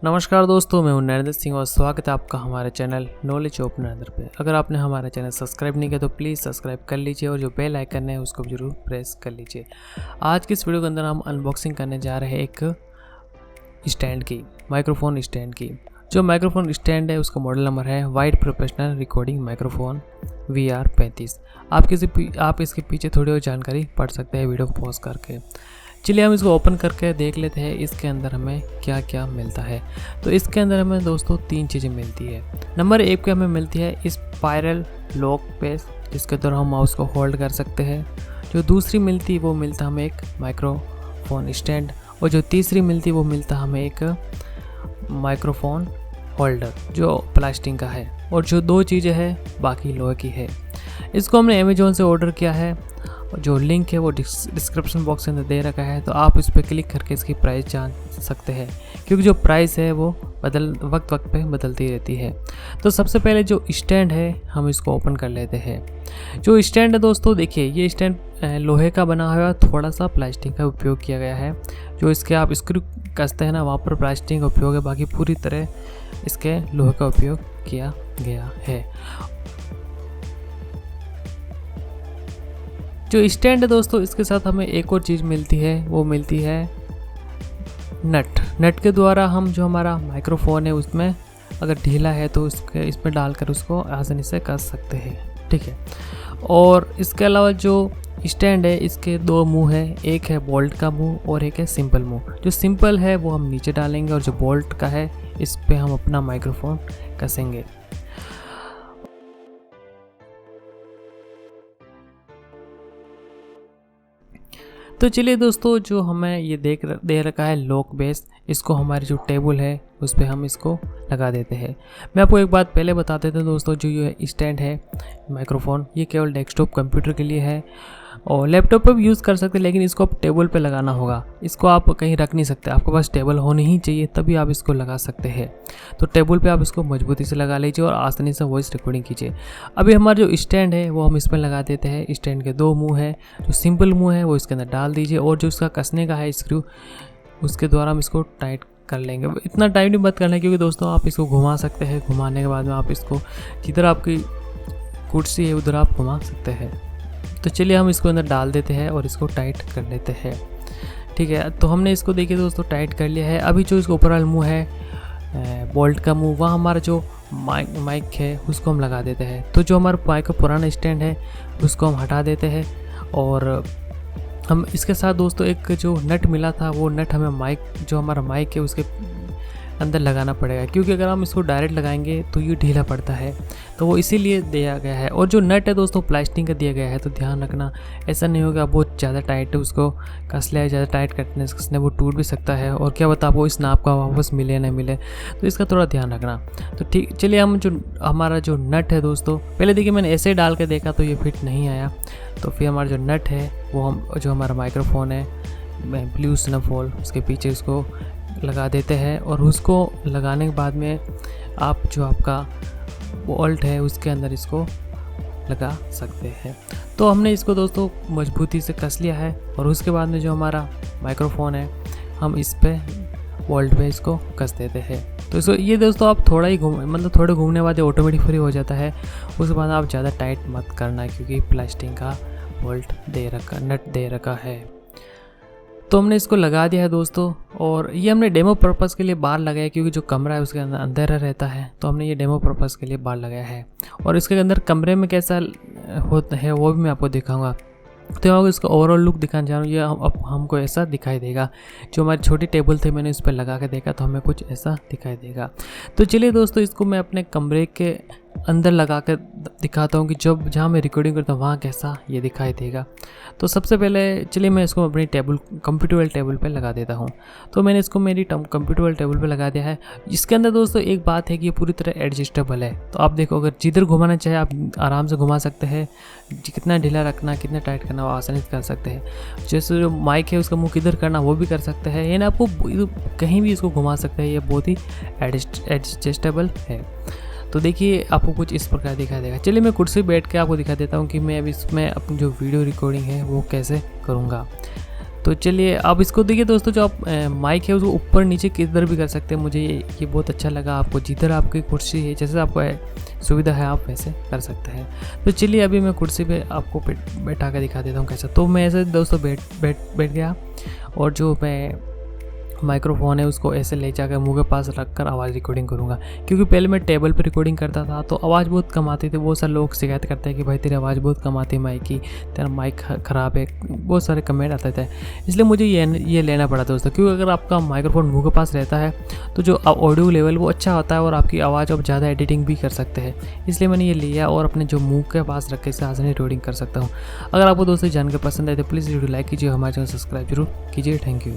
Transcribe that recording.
नमस्कार दोस्तों, मैं हूं नरेंद्र सिंह और स्वागत है आपका हमारे चैनल नॉलेज ऑफ नरेंद्र पे। अगर आपने हमारा चैनल सब्सक्राइब नहीं किया तो प्लीज़ सब्सक्राइब कर लीजिए और जो बेल आइकन है उसको भी जरूर प्रेस कर लीजिए। आज की इस वीडियो के अंदर हम अनबॉक्सिंग करने जा रहे हैं एक स्टैंड की, माइक्रोफोन स्टैंड की। जो माइक्रोफोन स्टैंड है उसका मॉडल नंबर है wide professional recording microphone VR35। आप इसके पीछे थोड़ी और जानकारी पढ़ सकते हैं वीडियो को पॉज करके। चलिए हम इसको ओपन करके देख लेते हैं इसके अंदर हमें क्या क्या मिलता है। तो इसके अंदर हमें दोस्तों 3 चीज़ें मिलती है। नंबर 1 पे हमें मिलती है स्पाइरल लॉक पेस, जिसके द्वारा हम माउस को होल्ड कर सकते हैं। जो दूसरी मिलती है वो मिलता हमें एक माइक्रोफोन स्टैंड, और जो तीसरी मिलती वो मिलता हमें एक माइक्रोफोन होल्डर जो प्लास्टिक का है। और जो 2 चीज़ें हैं बाकी लोहे की है। इसको हमने अमेजोन से ऑर्डर किया है। जो लिंक है वो डिस्क्रिप्शन बॉक्स के अंदर दे रखा है, तो आप इस पर क्लिक करके इसकी प्राइस जान सकते हैं, क्योंकि जो प्राइस है वो वक्त पे बदलती रहती है। तो सबसे पहले जो स्टैंड है हम इसको ओपन कर लेते हैं। जो स्टैंड है दोस्तों, देखिए ये स्टैंड लोहे का बना हुआ, थोड़ा सा प्लास्टिक का उपयोग किया गया है। जो इसके आप स्क्रू कसते हैं ना, वहाँ पर प्लास्टिक का उपयोग है, बाकी पूरी तरह इसके लोहे का उपयोग किया गया है। जो स्टैंड है दोस्तों, इसके साथ हमें एक और चीज़ मिलती है, वो मिलती है नट के द्वारा हम जो हमारा माइक्रोफोन है उसमें अगर ढीला है तो इसमें डालकर उसको आसानी से कस सकते हैं, ठीक है। और इसके अलावा जो स्टैंड है इसके 2 मुंह है, एक है बोल्ट का मुंह और एक है सिंपल मुंह। जो सिंपल है वो हम नीचे डालेंगे और जो बोल्ट का है इस पे हम अपना माइक्रोफोन कसेंगे। तो चलिए दोस्तों, जो हमें ये दे रखा है लॉक बेस, इसको हमारी जो टेबल है उस पर हम इसको लगा देते हैं। मैं आपको एक बात पहले बता देता हूँ दोस्तों, जो ये स्टैंड है माइक्रोफोन, ये केवल डेस्कटॉप कंप्यूटर के लिए है और लैपटॉप पर भी यूज़ कर सकते हैं, लेकिन इसको आप टेबल पे लगाना होगा। इसको आप कहीं रख नहीं सकते, आपके पास टेबल होनी ही चाहिए, तभी आप इसको लगा सकते हैं। तो टेबल पे आप इसको मजबूती से लगा लीजिए और आसानी से वॉइस रिकॉर्डिंग कीजिए। अभी हमारा जो स्टैंड है वो हम इसमें लगा देते हैं। स्टैंड के 2 मुँह है, जो सिंपल मुँह है वो इसके अंदर डाल दीजिए और जो इसका कसने का है स्क्रू, उसके द्वारा हम इसको टाइट कर लेंगे। इतना टाइट नहीं मत करना है, क्योंकि दोस्तों आप इसको घुमा सकते हैं। घुमाने के बाद में आप इसको जिधर आपकी कुर्सी है उधर आप घुमा सकते हैं। तो चलिए हम इसको अंदर डाल देते हैं और इसको टाइट कर लेते हैं, ठीक है। तो हमने इसको देखिए दोस्तों टाइट कर लिया है। अभी जो इसका ऊपर वाला मुँह है, बोल्ट का मुँह, वहाँ हमारा जो माइक है उसको हम लगा देते हैं। तो जो हमारा माइक का पुराना स्टैंड है उसको हम हटा देते हैं और हम इसके साथ दोस्तों एक जो नट मिला था वो नट हमें जो हमारा माइक है उसके अंदर लगाना पड़ेगा, क्योंकि अगर हम इसको डायरेक्ट लगाएंगे तो ये ढीला पड़ता है, तो वो इसीलिए दिया गया है। और जो नट है दोस्तों प्लास्टिक का दिया गया है, तो ध्यान रखना ऐसा नहीं होगा बहुत ज़्यादा टाइट है, उसको कस लिया ज़्यादा टाइट कसने वो टूट भी सकता है, और क्या पता आपको इस नाप का वापस मिले ना मिले, तो इसका थोड़ा ध्यान रखना। तो ठीक, चलिए हम जो हमारा जो नट है दोस्तों, पहले देखिए मैंने ऐसे ही डाल के देखा तो ये फिट नहीं आया। तो फिर हमारा जो नट है वो हम जो हमारा माइक्रोफोन है ब्लू स्नोफॉल, उसके पीछे उसको लगा देते हैं। और उसको लगाने के बाद में आप जो आपका बोल्ट है उसके अंदर इसको लगा सकते हैं। तो हमने इसको दोस्तों मजबूती से कस लिया है और उसके बाद में जो हमारा माइक्रोफोन है हम इस पे बोल्ट पे इसको कस देते हैं। तो इसको ये दोस्तों आप थोड़ा ही थोड़े घूमने बाद ऑटोमेटिक फ्री हो जाता है। उसके बाद आप ज़्यादा टाइट मत करना, क्योंकि प्लास्टिक का बोल्ट नट दे रखा है। तो हमने इसको लगा दिया है दोस्तों, और ये हमने डेमो पर्पज़ के लिए बाहर लगाया, क्योंकि जो कमरा है उसके अंदर अंधेरा रहता है, तो हमने ये डेमो पर्पज़ के लिए बाहर लगाया है। और इसके अंदर कमरे में कैसा होता है वो भी मैं आपको दिखाऊंगा। तो मैं इसका ओवरऑल लुक दिखाना चाह रहा हूँ। ये हमको ऐसा दिखाई देगा। जो हमारी छोटी टेबल थी मैंने इस पर लगा के देखा तो हमें कुछ ऐसा दिखाई देगा। तो चलिए दोस्तों, इसको मैं अपने कमरे के अंदर लगा कर दिखाता हूँ कि जहाँ मैं रिकॉर्डिंग करता हूँ वहाँ कैसा ये दिखाई देगा। तो सबसे पहले चलिए मैं इसको अपनी कंप्यूटर वाली टेबल पे लगा देता हूँ। तो मैंने इसको मेरी कंप्यूटर वाली टेबल पे लगा दिया है। इसके अंदर दोस्तों एक बात है कि ये पूरी तरह एडजस्टेबल है। तो आप देखो, अगर जिधर घुमाना चाहे आप आराम से घुमा सकते हैं। कितना ढीला रखना कितना टाइट करना वो आसानी से कर सकते हैं। जैसे जो माइक है उसका मुँह किधर करना वो भी कर सकते हैं, यानी आपको कहीं भी इसको घुमा सकते हैं। ये बहुत ही एडजस्टेबल है। तो देखिए आपको कुछ इस प्रकार दिखाई देगा। चलिए मैं कुर्सी बैठ के आपको दिखा देता हूँ कि मैं अब इसमें अपनी जो वीडियो रिकॉर्डिंग है वो कैसे करूँगा। तो चलिए आप इसको देखिए दोस्तों, जो आप माइक है उसको ऊपर नीचे किधर भी कर सकते हैं। मुझे ये बहुत अच्छा लगा। आपको जिधर आपकी कुर्सी है, जैसे आपको सुविधा है आप वैसे कर सकते हैं। तो चलिए अभी मैं कुर्सी पे आपको बैठा कर दिखा देता हूँ कैसा। तो मैं ऐसे दोस्तों बैठ गया, और जो मैं माइक्रोफोन है उसको ऐसे ले जाकर मुंह के पास रख कर आवाज़ रिकॉर्डिंग करूँगा। क्योंकि पहले मैं टेबल पर रिकॉर्डिंग करता था तो आवाज़ बहुत कम आती थी। बहुत सारे लोग शिकायत करते हैं कि भाई तेरी आवाज़ बहुत कम आती है माइक की, तेरा माइक ख़राब है, बहुत सारे कमेंट आते थे। इसलिए मुझे ये लेना पड़ा दोस्तों, क्योंकि अगर आपका माइक्रोफोन मुँह के पास रहता है तो जो ऑडियो लेवल वो अच्छा होता है और आपकी आवाज़ आप ज़्यादा एडिटिंग भी कर सकते हैं। इसलिए मैंने ये लिया और अपने जो मुँह के पास रख के इसे आसानी रिकॉर्डिंग कर सकता हूँ। अगर आपको दोस्तों जानकर पसंद आए तो प्लीज़ वीडियो लाइक कीजिए, हमारे चैनल सब्सक्राइब जरूर कीजिए। Thank you.